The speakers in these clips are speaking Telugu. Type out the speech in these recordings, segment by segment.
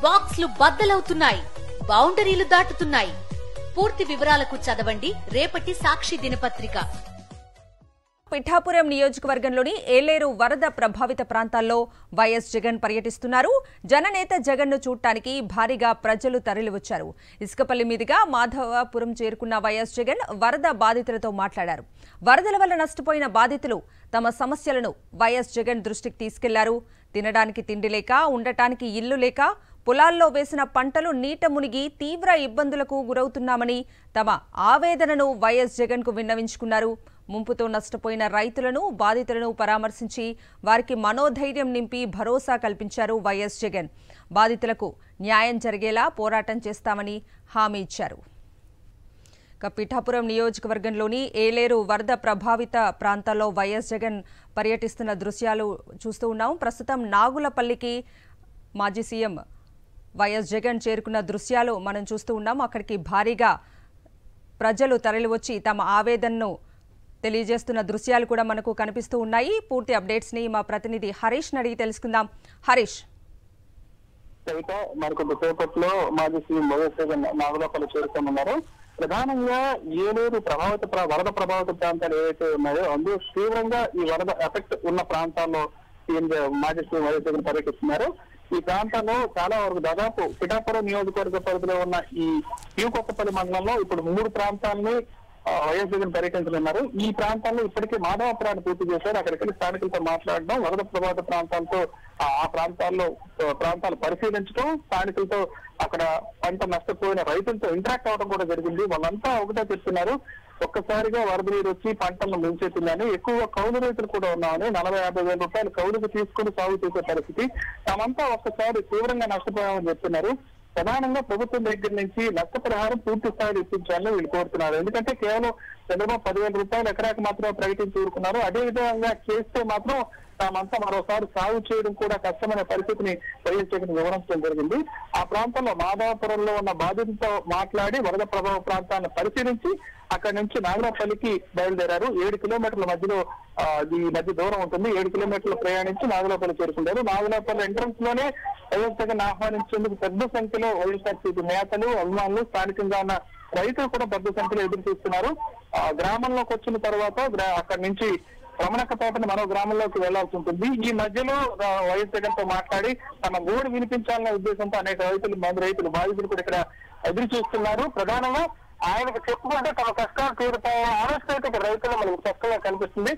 బాక్స్లు బద్దలవుతున్నాయి, బౌండరీలు దాటుతున్నాయి. పూర్తి వివరాలకు చదవండి రేపటి సాక్షి దినపత్రిక. పిఠాపురం నియోజకవర్గంలోని ఏలేరు వరద ప్రభావిత ప్రాంతాల్లో వైఎస్ జగన్ పర్యటిస్తున్నారు. జననేత జగన్ ను చూడటానికి భారీగా ప్రజలు తరలివచ్చారు. ఇసుకపల్లి మీదుగా మాధవపురం చేరుకున్న వైఎస్ జగన్ వరద బాధితులతో మాట్లాడారు. వరదల వల్ల నష్టపోయిన బాధితులు తమ సమస్యలను వైఎస్ జగన్ దృష్టికి తీసుకెళ్లారు. తినడానికి తిండి లేక, ఉండటానికి ఇల్లు లేక, పొలాల్లో వేసిన పంటలు నీట మునిగి తీవ్ర ఇబ్బందులకు గురవుతున్నామని తమ ఆవేదనను వైఎస్ జగన్ కు విన్నవించుకున్నారు. ముంపుతో నష్టపోయిన రైతులను, బాధితులను పరామర్శించి వారికి మనోధైర్యం నింపి భరోసా కల్పించారు వైఎస్ జగన్. బాధితులకు న్యాయం జరిగేలా పోరాటం చేస్తామని హామీ ఇచ్చారు. పిఠాపురం నియోజకవర్గంలోని ఏలేరు వరద ప్రభావిత ప్రాంతాల్లో వైఎస్ జగన్ పర్యటిస్తున్న దృశ్యాలు చూస్తూ ఉన్నాం. ప్రస్తుతం నాగులపల్లికి మాజీ సీఎం వైఎస్ జగన్ చేరుకున్న దృశ్యాలు మనం చూస్తూ ఉన్నాం. అక్కడికి భారీగా ప్రజలు తరలివచ్చి తమ ఆవేదనను తెలియజేస్తున్న దృశ్యాలు కూడా మనకు కనిపిస్తూ ఉన్నాయి. పూర్తి అప్డేట్స్ ని మా ప్రతినిధి హరీష్ అడిగి తెలుసుకుందాం. హరీష్, మరికొద్ది సేపట్లో మాజీ సీఎం వైఎస్ జగన్ నాగులపల్లి చేరుకోనున్నారు. ప్రధానంగా ఏలూరు వరద ప్రభావిత ప్రాంతాలు ఏవైతే ఉన్నాయో అందులో తీవ్రంగా ఈ వరద ఎఫెక్ట్ ఉన్న ప్రాంతాల్లో మాజీ సీఎం వైఎస్ జగన్ పర్యటిస్తున్నారు. ఈ ప్రాంతాల్లో చాలా వరకు దాదాపు పిఠాపురం నియోజకవర్గ పరిధిలో ఉన్న ఈ కొత్తపల్లి మండలంలో ఇప్పుడు 3 ప్రాంతాలని వైఎస్ జగన్ పర్యటించనున్నారు. ఈ ప్రాంతాల్లో ఇప్పటికే మాధవపురాన్ని పూర్తి చేశారు. అక్కడికి స్థానికులతో మాట్లాడడం, వరద ప్రభావిత ప్రాంతాలతో ఆ ప్రాంతాలు పరిశీలించడం, స్థానికులతో అక్కడ పంట నష్టపోయిన రైతులతో ఇంటరాక్ట్ అవడం కూడా జరిగింది. వాళ్ళంతా ఒకటే చెప్తున్నారు, ఒక్కసారిగా వరద నీరు వచ్చి పంటలను ముంచెత్తిందని, ఎక్కువగా కౌలు రైతులు కూడా ఉన్నామని, 40-50 వేల రూపాయలు కౌలుకు తీసుకుని సాగు చేసే పరిస్థితి, తామంతా ఒక్కసారి తీవ్రంగా నష్టపోయామని చెప్తున్నారు. ప్రధానంగా ప్రభుత్వం దగ్గర నుంచి నష్టపరిహారం పూర్తి స్థాయిలో ఇప్పించాలని వీళ్ళు కోరుతున్నారు. ఎందుకంటే కేవలం చంద్రబాబు 10,000 రూపాయలు ఎకరాకు మాత్రమే ప్రకటించి ఊరుకున్నారు. అదే విధంగా చేస్తే మాత్రం తామంతా మరోసారి సాగు చేయడం కూడా కష్టమైన పరిస్థితిని వైఎస్ జగన్ వివరించడం జరిగింది. ఆ ప్రాంతంలో మాధవపురంలో ఉన్న బాధితులతో మాట్లాడి వరద ప్రభావ ప్రాంతాన్ని పరిశీలించి అక్కడి నుంచి నాగులపల్లికి బయలుదేరారు. 7 కిలోమీటర్ల మధ్యలో ఈ మధ్య దూరం ఉంటుంది. 7 కిలోమీటర్లు ప్రయాణించి నాగులపల్లి చేరుకుంటారు. నాగులపల్లి ఎంట్రన్స్ లోనే వైఎస్ జగన్ ఆహ్వానించేందుకు పెద్ద సంఖ్యలో వైఎస్ఆర్సీపీ నేతలు, అభిమానులు, స్థానికంగా ఉన్న రైతులు కూడా పెద్ద సంఖ్యలో ఎదురు చూస్తున్నారు. గ్రామంలోకి వచ్చిన తర్వాత అక్కడి నుంచి రమణక్కపేటని మరో గ్రామంలోకి వెళ్లాల్సి ఉంటుంది. ఈ మధ్యలో వైఎస్ జగన్ తో మాట్లాడి తమ గోడు వినిపించాలనే ఉద్దేశంతో అనేక రైతులు బాధితులు కూడా ఇక్కడ ఎదురు చూస్తున్నారు. ప్రధానంగా ఆయనకు చెప్పుకుంటే తమ కష్టాలు తీరుతాయని ఆలోచన రైతులు మనకు స్పష్టంగా కనిపిస్తుంది.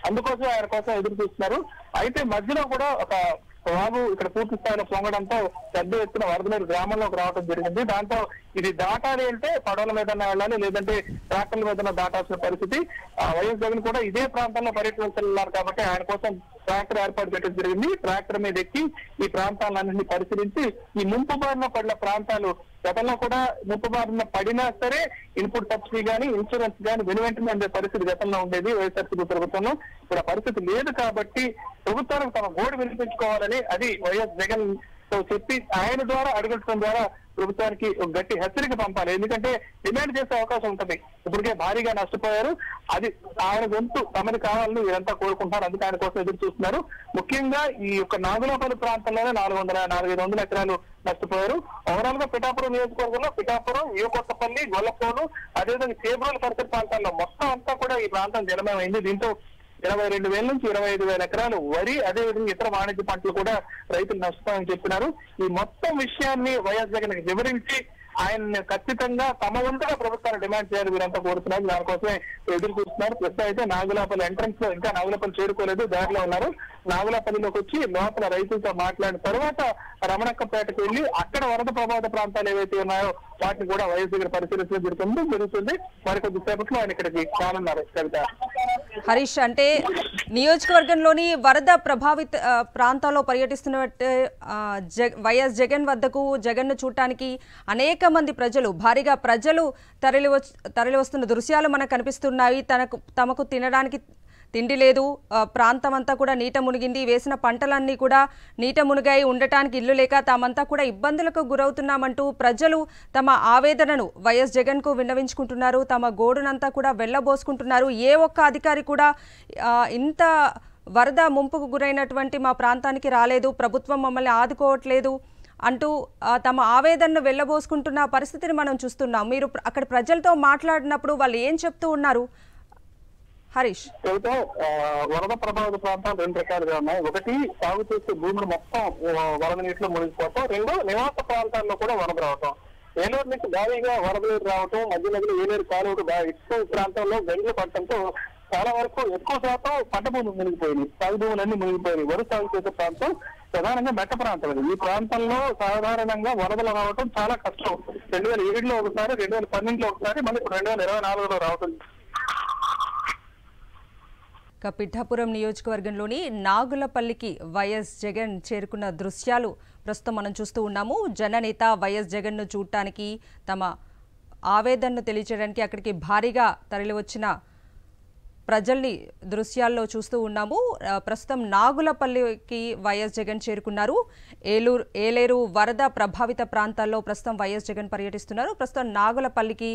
అందుకోసం ఆయన కోసం ఎదురు చూస్తున్నారు. అయితే మధ్యలో కూడా ఒక వాగు ఇక్కడ పూర్తి స్థాయిలో పొంగడంతో పెద్ద ఎత్తున వరద నీరు గ్రామంలోకి రావడం జరిగింది. దాంతో ఇది దాటాలి అంటే పడవల మీద వెళ్ళాలి, లేదంటే ట్రాక్టర్ల మీద దాటాల్సిన పరిస్థితి. వైఎస్ జగన్ కూడా ఇదే ప్రాంతంలో పర్యటించారు కాబట్టి ఆయన కోసం ట్రాక్టర్ ఏర్పాటు చేయడం జరిగింది. ట్రాక్టర్ మీద ఎక్కి ఈ ప్రాంతాలన్నింటినీ పరిశీలించి ఈ ముంపు బారిన పడిన ప్రాంతాలు, గతంలో కూడా ముంపు బారిన పడినా సరే ఇన్పుట్ సబ్సిడీ గానీ, ఇన్సూరెన్స్ గానీ వెనువెంటనే అందే పరిస్థితి గతంలో ఉండేది వైఎస్ఆర్సీపీ ప్రభుత్వంలో. ఇప్పుడు ఆ పరిస్థితి లేదు కాబట్టి ప్రభుత్వానికి తమ గోడు వినిపించుకోవాలని అది వైఎస్ జగన్ తో చెప్పి ఆయన ద్వారా అడుగుటం ద్వారా ప్రభుత్వానికి ఒక గట్టి హెచ్చరిక పంపాలి. ఎందుకంటే డిమాండ్ చేసే అవకాశం ఉంటుంది. ఇప్పటికే భారీగా నష్టపోయారు. అది ఆయన గొంతు తమది కావాలని వీరంతా కోరుకుంటున్నారు. అందుకే ఆయన కోసం ఎదురు చూస్తున్నారు. ముఖ్యంగా ఈ యొక్క నాగులపల్లి ప్రాంతంలోనే 400-500 ఎకరాలు నష్టపోయారు. ఓవరాల్ గా పిఠాపురం నియోజకవర్గంలో పిఠాపురం, కొత్తపల్లి, గొల్లపోలు, అదేవిధంగా చేబ్రోలు పరిసర ప్రాంతాల్లో మొత్తం అంతా కూడా ఈ ప్రాంతం జలమయమైంది. దీంతో 22,000 నుంచి 25,000 ఎకరాలు వరి, అదేవిధంగా ఇతర వాణిజ్య పంటలు కూడా రైతులు నష్టపోయారని చెప్పినారు. ఈ మొత్తం విషయాన్ని వైఎస్ జగన్ వివరించి ఆయన ఖచ్చితంగా తమ వంతుగా ప్రభుత్వాన్ని డిమాండ్ చేయాలి వీరంతా కోరుతున్నారు. దానికోసమే ఎదురు చూస్తున్నారు. ప్రస్తుతం అయితే నాగులపల్లి ఎంట్రన్స్ లో ఇంకా నాగులపల్లి చేరుకోలేదు, దారిలో ఉన్నారు. నాగులపల్లిలోకి వచ్చి లోపల రైతులతో మాట్లాడిన తర్వాత రమణక్కపేటకు వెళ్లి అక్కడ వరద ప్రభావిత ప్రాంతాలు ఏవైతే ఉన్నాయో వాటిని కూడా వైఎస్ జగన్ పరిశీలించడం జరుగుతుంది. మరికొద్ది సేపట్లో ఆయన ఇక్కడికి రానున్నారు. కవిత, హరీష్, అంటే నియోజకవర్గంలోని వరద ప్రభావిత ప్రాంతాల్లో పర్యటిస్తున్న వైఎస్ జగన్ వద్దకు జగన్ ను చూడటానికి అనేక మంది ప్రజలు, భారీగా ప్రజలు తరలివస్తున్న దృశ్యాలు మనకు కనిపిస్తున్నాయి. తమకు తినడానికి తిండి లేదు, ప్రాంతం అంతా కూడా నీట మునిగింది, వేసిన పంటలన్నీ కూడా నీట మునిగాయి, ఉండటానికి ఇల్లు లేక తామంతా కూడా ఇబ్బందులకు గురవుతున్నామంటూ ప్రజలు తమ ఆవేదనను వైఎస్ జగన్ కు విన్నవించుకుంటున్నారు. తమ గోడునంతా కూడా వెళ్లబోసుకుంటున్నారు. ఏ ఒక్క అధికారి కూడా ఇంత వరద ముంపుకు గురైనటువంటి మా ప్రాంతానికి రాలేదు, ప్రభుత్వం మమ్మల్ని ఆదుకోవట్లేదు అంటూ తమ ఆవేదనను వెళ్లబోసుకుంటున్న పరిస్థితిని మనం చూస్తున్నాం. మీరు అక్కడ ప్రజలతో మాట్లాడినప్పుడు వాళ్ళు ఏం చెప్తూ ఉన్నారు హరీష్? అయితే వరద ప్రభావిత ప్రాంతాలు రెండు రకాలుగా ఉన్నాయి. ఒకటి సాగు చేసే భూములు మొత్తం వరద నీటిలో మునిగిపోవటం, రెండు నివాస ప్రాంతాల్లో కూడా వరద రావటం. ఏలూరు నుంచి భారీగా వరద నీరు రావటం, మధ్య మధ్యలో ఏలేరు కాలువలు ఎక్కువ ప్రాంతాల్లో గంటలు పట్టడంతో చాలా వరకు ఎక్కువ శాతం పంట భూములు మునిగిపోయినాయి, సాగు భూములన్నీ మునిగిపోయినాయి. వరి సాగు చేసే ప్రాంతం ప్రధానంగా మెట్ట ప్రాంతం ఇది. ఈ ప్రాంతంలో సాధారణంగా వరదలు రావడం చాలా కష్టం. 2007లో ఒకసారి, 2012లో ఒకసారి, మళ్ళీ 2024లో రావడం. పిఠాపురం నియోజకవర్గంలోని నాగులపల్లికి వైఎస్ జగన్ చేరుకున్న దృశ్యాలు ప్రస్తుతం మనం చూస్తూ ఉన్నాము. జననేత వైఎస్ జగన్ను చూడటానికి, తమ ఆవేదనను తెలియజేయడానికి అక్కడికి భారీగా తరలివచ్చిన ప్రజల్ని దృశ్యాల్లో చూస్తూ ఉన్నాము. ప్రస్తుతం నాగులపల్లికి వైఎస్ జగన్ చేరుకున్నారు. ఏలేరు వరద ప్రభావిత ప్రాంతాల్లో ప్రస్తుతం వైఎస్ జగన్ పర్యటిస్తున్నారు. ప్రస్తుతం నాగులపల్లికి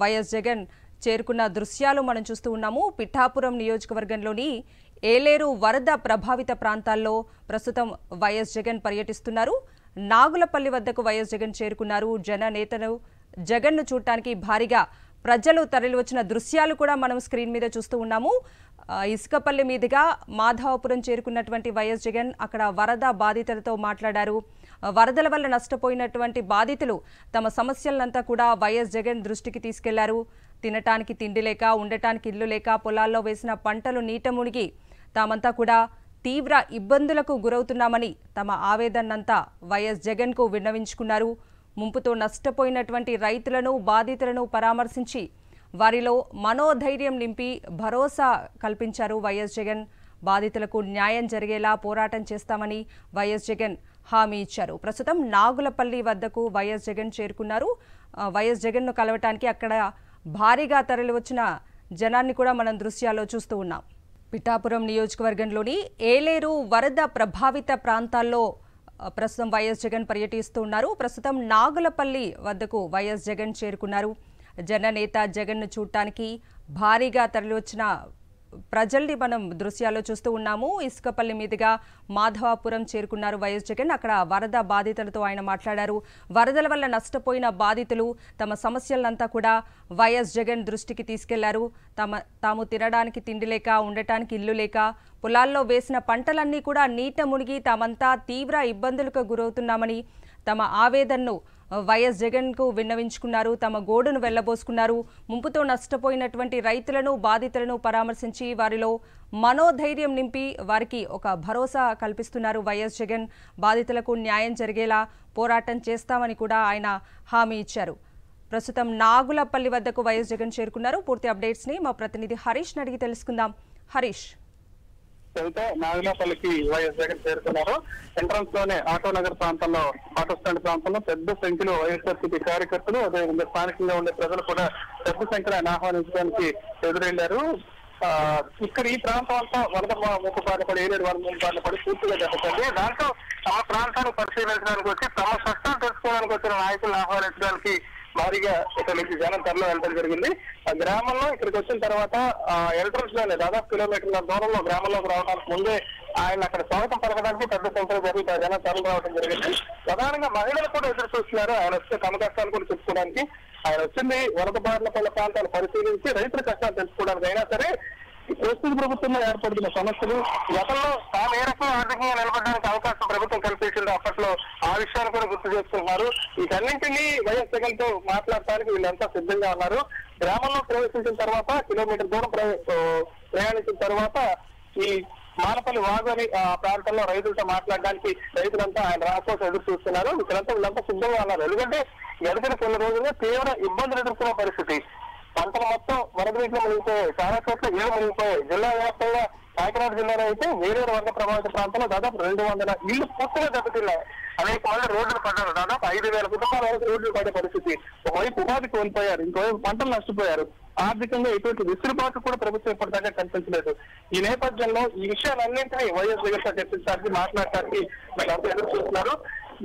వైఎస్ జగన్ చేరుకున్న దృశ్యాలు మనం చూస్తూ ఉన్నాము. పిఠాపురం నియోజకవర్గంలోని ఏలేరు వరద ప్రభావిత ప్రాంతాల్లో ప్రస్తుతం వైఎస్ జగన్ పర్యటిస్తున్నారు. నాగులపల్లి వద్దకు వైఎస్ జగన్ చేరుకున్నారు. జననేతను జగన్ను చూడటానికి భారీగా ప్రజలు తరలివచ్చిన దృశ్యాలు కూడా మనం స్క్రీన్ మీద చూస్తూ ఉన్నాము. ఇసుకపల్లి మీదుగా మాధవపురం చేరుకున్నటువంటి వైఎస్ జగన్ అక్కడ వరద బాధితులతో మాట్లాడారు. వరదల వల్ల నష్టపోయినటువంటి బాధితులు తమ సమస్యలంతా కూడా వైఎస్ జగన్ దృష్టికి తీసుకెళ్లారు. తినటానికి తిండి లేక, ఉండటానికి ఇల్లు లేక, పొలాల్లో వేసిన పంటలు నీట మునిగి తామంతా కూడా తీవ్ర ఇబ్బందులకు గురవుతున్నామని తమ ఆవేదనంతా వైఎస్ జగన్కు విన్నవించుకున్నారు. ముంపుతో నష్టపోయినటువంటి రైతులను, బాధితులను పరామర్శించి వారిలో మనోధైర్యం నింపి భరోసా కల్పించారు వైఎస్ జగన్. బాధితులకు న్యాయం జరిగేలా పోరాటం చేస్తామని వైఎస్ జగన్ హామీ ఇచ్చారు. ప్రస్తుతం నాగులపల్లి వద్దకు వైఎస్ జగన్ చేరుకున్నారు. వైఎస్ జగన్ను కలవటానికి అక్కడ భారీగా తరలివచ్చిన జనాన్ని కూడా మనం దృశ్యాల్లో చూస్తూ ఉన్నాం. పిఠాపురం నియోజకవర్గంలోని ఏలేరు వరద ప్రభావిత ప్రాంతాల్లో ప్రస్తుతం వైఎస్ జగన్ పర్యటిస్తున్నారు. ప్రస్తుతం నాగులపల్లి వద్దకు వైఎస్ జగన్ చేరుకున్నారు. జననేత జగన్ను చూడటానికి భారీగా తరలివచ్చిన ప్రజల్ని మనం దృశ్యాల్లో చూస్తూ ఉన్నాము. ఇసుకపల్లి మీదుగా మాధవాపురం చేరుకున్నారు వైఎస్ జగన్. అక్కడ వరద బాధితులతో ఆయన మాట్లాడారు. వరదల వల్ల నష్టపోయిన బాధితులు తమ సమస్యలంతా కూడా వైఎస్ జగన్ దృష్టికి తీసుకెళ్లారు. తాము తినడానికి తిండి లేక, ఉండటానికి ఇల్లు లేక, పొలాల్లో వేసిన పంటలన్నీ కూడా నీట మునిగి తామంతా తీవ్ర ఇబ్బందులకు గురవుతున్నామని తమ ఆవేదనను వైఎస్ జగన్కు విన్నవించుకున్నారు. తమ గోడును వెళ్లబోసుకున్నారు. ముంపుతో నష్టపోయినటువంటి రైతులను, బాధితులను పరామర్శించి వారిలో మనోధైర్యం నింపి వారికి ఒక భరోసా కల్పిస్తున్నారు వైఎస్ జగన్. బాధితులకు న్యాయం జరిగేలా పోరాటం చేస్తామని కూడా ఆయన హామీ ఇచ్చారు. ప్రస్తుతం నాగులపల్లి వద్దకు వైఎస్ జగన్ చేరుకున్నారు. పూర్తి అప్డేట్స్ ని మా ప్రతినిధి హరీష్ అడిగి తెలుసుకుందాం. హరీష్, నాగులపల్లికి వైఎస్ జగన్ చేరుకున్నారు. ఎంట్రన్స్ లోనే ఆటో నగర్ ప్రాంతంలో, ఆటో స్టాండ్ ప్రాంతంలో పెద్ద సంఖ్యలో వైఎస్ఆర్సీపీ కార్యకర్తలు, అదేవిధంగా స్థానికంగా ఉండే ప్రజలు కూడా పెద్ద సంఖ్యలో ఆయన ఆహ్వానించడానికి ఎదురెళ్లారు. ఇక్కడ ఈ ప్రాంతం అంతా వరద ముప్పు బారిన పడి, ఏలేరు వరద ముప్పు బారిన పడి పూర్తిగా దెబ్బతింది. దాంట్లో తమ ప్రాంతాన్ని పరిశీలించడానికి వచ్చి తమ కష్టాలు తెలుసుకోవడానికి వచ్చిన నాయకులను ఆహ్వానించడానికి భారీగా ఇక్కడ నుంచి జనం తరలి వెళ్ళడం జరిగింది. ఆ గ్రామంలో ఇక్కడికి వచ్చిన తర్వాత ఎంట్రన్స్ లోనే దాదాపు కిలోమీటర్ల దూరంలో గ్రామంలోకి రావడానికి ముందే ఆయన అక్కడ స్వాగతం పలకడానికి పెద్ద సంఖ్యలో జరిగి జనం తరలి రావడం జరిగింది. ప్రధానంగా మహిళలు కూడా ఎదురు చూస్తున్నారు ఆయన వస్తే తమ కష్టాలు కూడా చెప్పుకోవడానికి. ఆయన వచ్చింది వరద బారిన పల్ల ప్రాంతాలు పరిశీలించి రైతుల కష్టాలు తెలుసుకోవడానికి. అయినా సరే ప్రస్తుత ప్రభుత్వంలో ఏర్పడుతున్న సమస్యలు, గతంలో తాము ఏ రకంగా ఆర్థికంగా నిలబడడానికి అవకాశం ప్రభుత్వం కల్పించిందో అప్పట్లో ఆ విషయాన్ని కూడా గుర్తు చేసుకుంటున్నారు. వీటన్నింటినీ వైఎస్ జగన్ తో మాట్లాడటానికి వీళ్ళంతా సిద్ధంగా ఉన్నారు. గ్రామంలో ప్రవేశించిన తర్వాత కిలోమీటర్ దూరం ప్రయాణించిన తర్వాత ఈ మానపల్లి వాగు అని ఆ ప్రాంతంలో రైతులతో మాట్లాడడానికి రైతులంతా ఆయన రాకపోతే ఎదురు చూస్తున్నారు. వీళ్ళంతా సిద్ధంగా ఉన్నారు. ఎందుకంటే గడిచిన కొన్ని రోజులుగా తీవ్ర ఇబ్బందులు ఎదుర్కొన్న పరిస్థితి. పంటలు మొత్తం వరద నీటిలో మునిగిపోయాయి. చాలా చోట్ల ఇళ్లు మునిగిపోయాయి. జిల్లా వ్యాప్తంగా కాకినాడ జిల్లాలో అయితే వేరే వరద ప్రభావిత ప్రాంతంలో దాదాపు 200 ఇళ్లు పూర్తిగా దెబ్బతిన్నాయి. అనేక మంది రోడ్లు పడ్డారు. దాదాపు 5,000 కుటుంబాల వరకు రోడ్లు పడే పరిస్థితి. ఒకవైపు ఉపాధి కోల్పోయారు, ఇంకోవైపు పంటలు నష్టపోయారు. ఆర్థికంగా ఎటువంటి విసులుబాటు కూడా ప్రభుత్వం ఇప్పటిదాకా కనిపించలేదు. ఈ నేపథ్యంలో ఈ విషయాలన్నింటినీ వైఎస్ జగన్ చర్చించడానికి, మాట్లాడటానికి వీళ్ళంతా ఎదురు చూస్తున్నారు.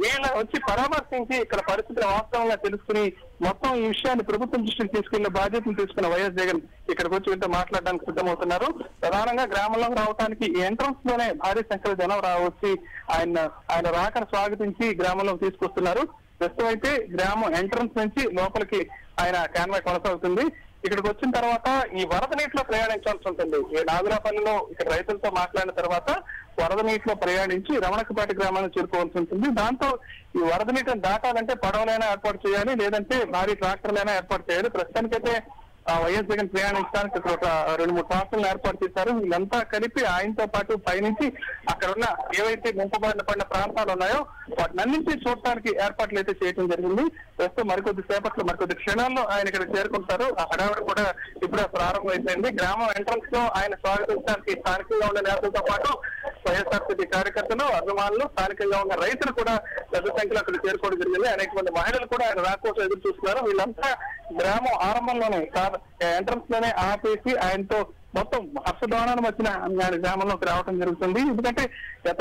వీళ్ళ వచ్చి పరామర్శించి ఇక్కడ పరిస్థితులు వాస్తవంగా తెలుసుకుని మొత్తం ఈ విషయాన్ని ప్రభుత్వం దృష్టికి తీసుకెళ్లే బాధ్యతను తీసుకున్న వైఎస్ జగన్ ఇక్కడికి వచ్చి వీళ్ళతో మాట్లాడడానికి సిద్ధమవుతున్నారు. ప్రధానంగా గ్రామంలోకి రావడానికి ఎంట్రన్స్ లోనే భారీ సంఖ్యలో జనం వచ్చి ఆయన రాకను స్వాగతించి గ్రామంలోకి తీసుకొస్తున్నారు. ప్రస్తుతం అయితే గ్రామం ఎంట్రన్స్ నుంచి లోపలికి ఆయన కాన్వాయ్ కొనసాగుతుంది. ఇక్కడికి వచ్చిన తర్వాత ఈ వరద నీటిలో ప్రయాణించాల్సి ఉంటుంది. నాగులాపల్లిలో ఇక్కడ రైతులతో మాట్లాడిన తర్వాత వరద నీటిలో ప్రయాణించి రమణకపేట గ్రామాన్ని చేరుకోవాల్సి ఉంటుంది. దాంతో ఈ వరద నీటిని దాటాలంటే పడవలైనా ఏర్పాటు చేయాలి, లేదంటే భారీ ట్రాక్టర్లైనా ఏర్పాటు చేయాలి. ప్రస్తుతానికైతే వైఎస్ జగన్ ప్రయాణించడానికి ఇక్కడ ఒక 2-3 ట్రాక్టర్లు ఏర్పాటు చేశారు. వీళ్ళంతా కలిపి ఆయనతో పాటు పైనుంచి అక్కడ ఉన్న ఏవైతే ముంపుబారిన ప్రాంతాలు ఉన్నాయో వాటినన్నింటి చూడటానికి ఏర్పాట్లు అయితే చేయడం జరిగింది. ప్రస్తుతం మరికొద్ది క్షణాల్లో ఆయన ఇక్కడ చేరుకుంటారు. ఆ హడావిడి కూడా ఇప్పుడే ప్రారంభమైపోయింది. గ్రామం ఎంట్రన్స్ లో ఆయన స్వాగతించడానికి స్థానికంగా ఉన్న నేతలతో పాటు వైఎస్ఆర్సీపీ కార్యకర్తలు, అభిమానులు, స్థానికంగా ఉన్న రైతులు కూడా పెద్ద సంఖ్యలో అక్కడ చేరుకోవడం జరిగింది. అనేక మంది మహిళలు కూడా ఆయన రాకోసం ఎదురు చూస్తున్నారు. వీళ్ళంతా గ్రామం ఆరంభంలోనే ఎంట్రన్స్ లోనే ఆపేసి ఆయనతో మొత్తం హర్షధ్వానాల మధ్యన ఆయన గ్రామంలోకి రావడం జరుగుతుంది. ఎందుకంటే గత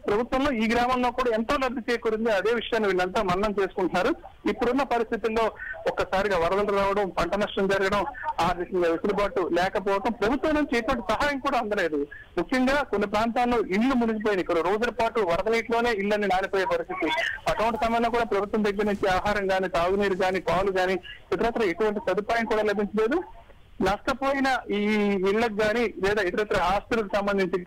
ప్రభుత్వంలో ఈ గ్రామంలో కూడా ఎంతో లబ్ధి చేకూరింది. అదే విషయాన్ని వీళ్ళంతా మన్నం చేసుకుంటున్నారు. ఇప్పుడున్న పరిస్థితుల్లో ఒక్కసారిగా వరదలు రావడం, పంట నష్టం జరగడం, ఆర్థికంగా వెసులుబాటు లేకపోవడం, ప్రభుత్వం నుంచి ఎటువంటి సహాయం కూడా అందలేదు. ముఖ్యంగా కొన్ని ప్రాంతాల్లో ఇళ్లు మునిగిపోయినాయి. కొన్ని రోజుల పాటు వరద నీటిలోనే ఇళ్లన్నీ నానిపోయే పరిస్థితి. అటువంటి సమయంలో కూడా ప్రభుత్వం దగ్గర నుంచి ఆహారం కానీ, తాగునీరు కానీ, పాలు కానీ ఇతరత్ర ఎటువంటి సదుపాయం కూడా లభించలేదు. నష్టపోయిన ఈ ఇళ్లకు కానీ లేదా ఇతరత్ర ఆస్తులకు సంబంధించి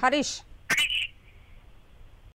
హరీష్